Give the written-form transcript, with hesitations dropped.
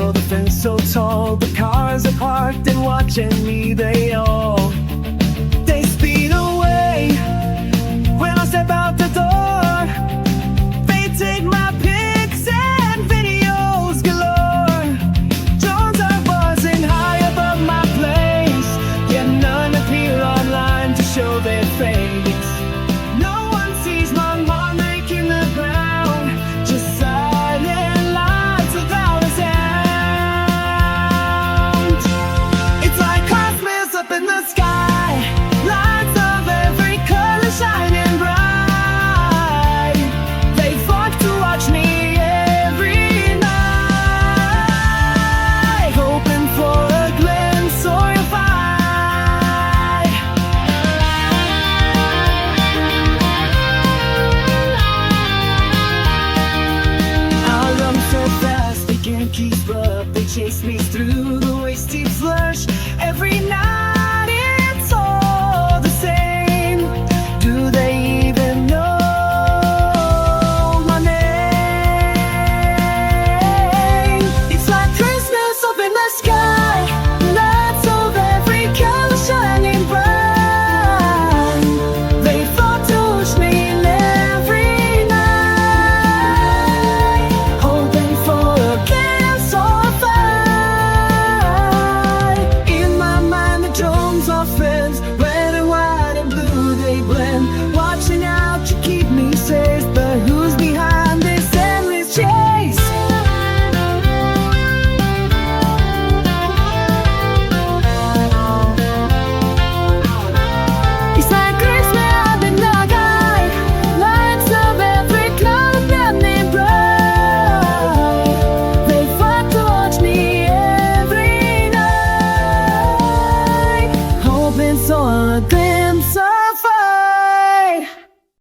Oh, the fence so tall, the cars are parked and watching me, they all speed away when I step out the door. They take my pics and videos galore. Drones are buzzing high above my place, yet none appear online to show their face. No one sees my mom making the ground, just silent lights without a sound. It's like Christmas up in the sky, lights of every color shining bright. They flock to watch me every night, hoping for a glimpse or a fight. I run so fast they can't keep up. They chase me through the wasted flesh.